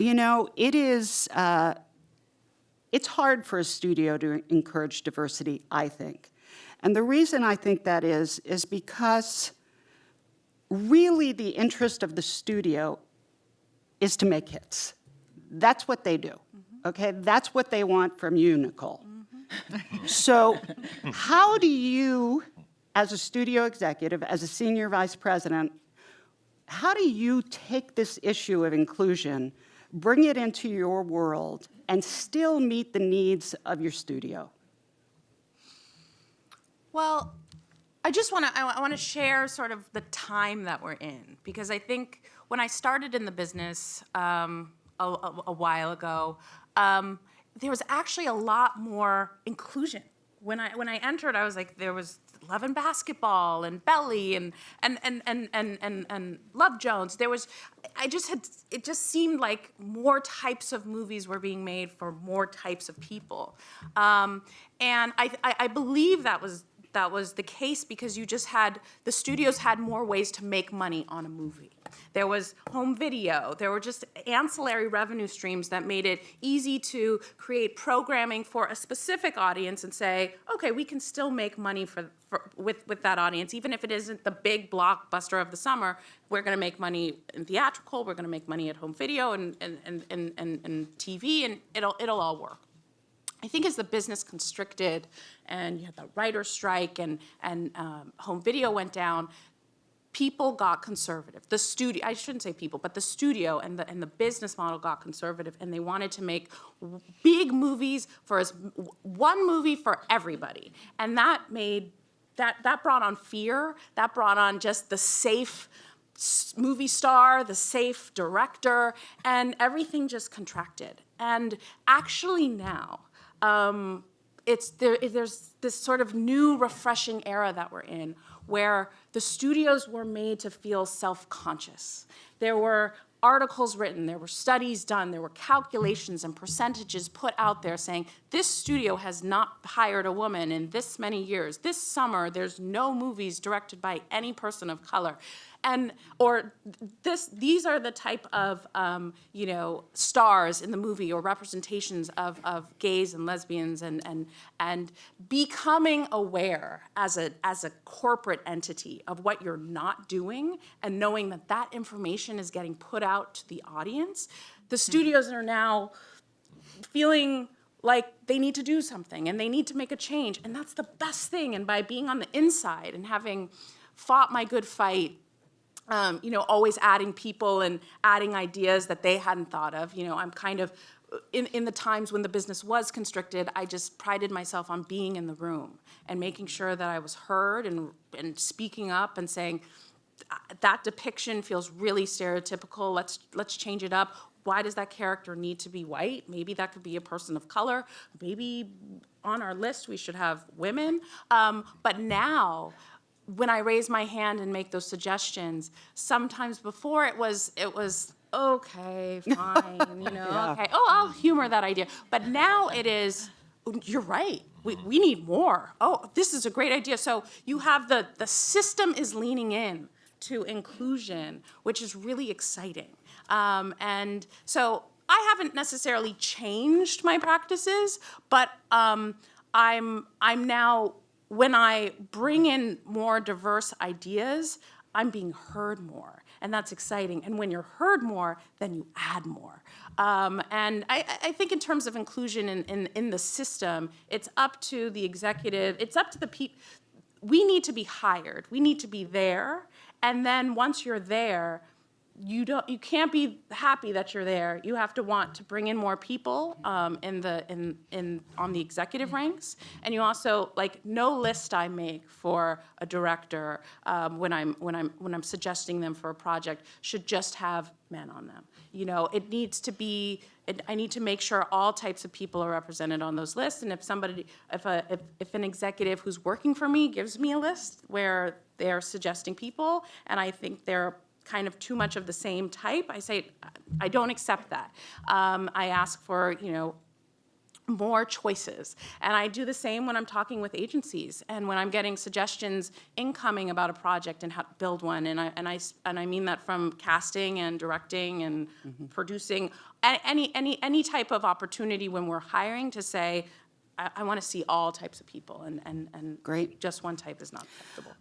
You know, it's hard for a studio to encourage diversity, I think. And the reason I think that is because really the interest of the studio is to make hits. That's what they do, okay? That's what they want from you, Nicole. So how do you, as a studio executive, as a senior vice president, how do you take this issue of inclusion, bring it into your world, and still meet the needs of your studio? Well, I want to share sort of the time that we're in, because I think when I started in the business a while ago, there was actually a lot more inclusion. When I entered, I was like, there was Love and Basketball and Belly and Love Jones. It just seemed like more types of movies were being made for more types of people, and I believe that was the case because the studios had more ways to make money on a movie. There was home video. There were just ancillary revenue streams that made it easy to create programming for a specific audience and say, okay, we can still make money with that audience, even if it isn't the big blockbuster of the summer. We're going to make money in theatrical. We're going to make money at home video and TV, and it'll all work. I think as the business constricted and you had the writer's strike and home video went down, people got conservative. The studio, I shouldn't say people, but the studio and the business model got conservative, and they wanted to make big movies one movie for everybody. And that brought on fear. That brought on just the safe movie star, the safe director, and everything just contracted. And actually now, there's this sort of new refreshing era that we're in where the studios were made to feel self-conscious. There were articles written, there were studies done, there were calculations and percentages put out there saying this studio has not hired a woman in this many years. This summer, there's no movies directed by any person of color. These are the type of stars in the movie or representations of gays and lesbians, and becoming aware as a corporate entity of what you're not doing and knowing that information is getting put out to the audience. The studios are now feeling like they need to do something and they need to make a change, and that's the best thing. And by being on the inside and having fought my good fight, always adding people and adding ideas that they hadn't thought of. I'm kind of, in the times when the business was constricted, I just prided myself on being in the room and making sure that I was heard and speaking up and saying, that depiction feels really stereotypical, let's change it up. Why does that character need to be white? Maybe that could be a person of color. Maybe on our list we should have women. But now, when I raise my hand and make those suggestions, sometimes before it was okay, fine, Yeah. okay, I'll humor that idea. But now it is, you're right, we need more. Oh, this is a great idea. So you have the system is leaning in to inclusion, which is really exciting. And so I haven't necessarily changed my practices, but I'm now, when I bring in more diverse ideas, I'm being heard more, and that's exciting. And when you're heard more, then you add more. And I think in terms of inclusion in the system, it's up to the executive, it's up to the people. We need to be hired, we need to be there, and then once you're there, you can't be happy that you're there. You have to want to bring in more people on the executive ranks, and you also, like, no list I make for a director when I'm suggesting them for a project should just have men on them. It needs to be. I need to make sure all types of people are represented on those lists. And if an executive who's working for me gives me a list where they're suggesting people, and I think they're kind of too much of the same type, I say, I don't accept that. I ask for, more choices. And I do the same when I'm talking with agencies and when I'm getting suggestions incoming about a project and how to build one. And I mean that from casting and directing and producing, any type of opportunity when we're hiring to say, I want to see all types of people, and Great. just one type is not acceptable.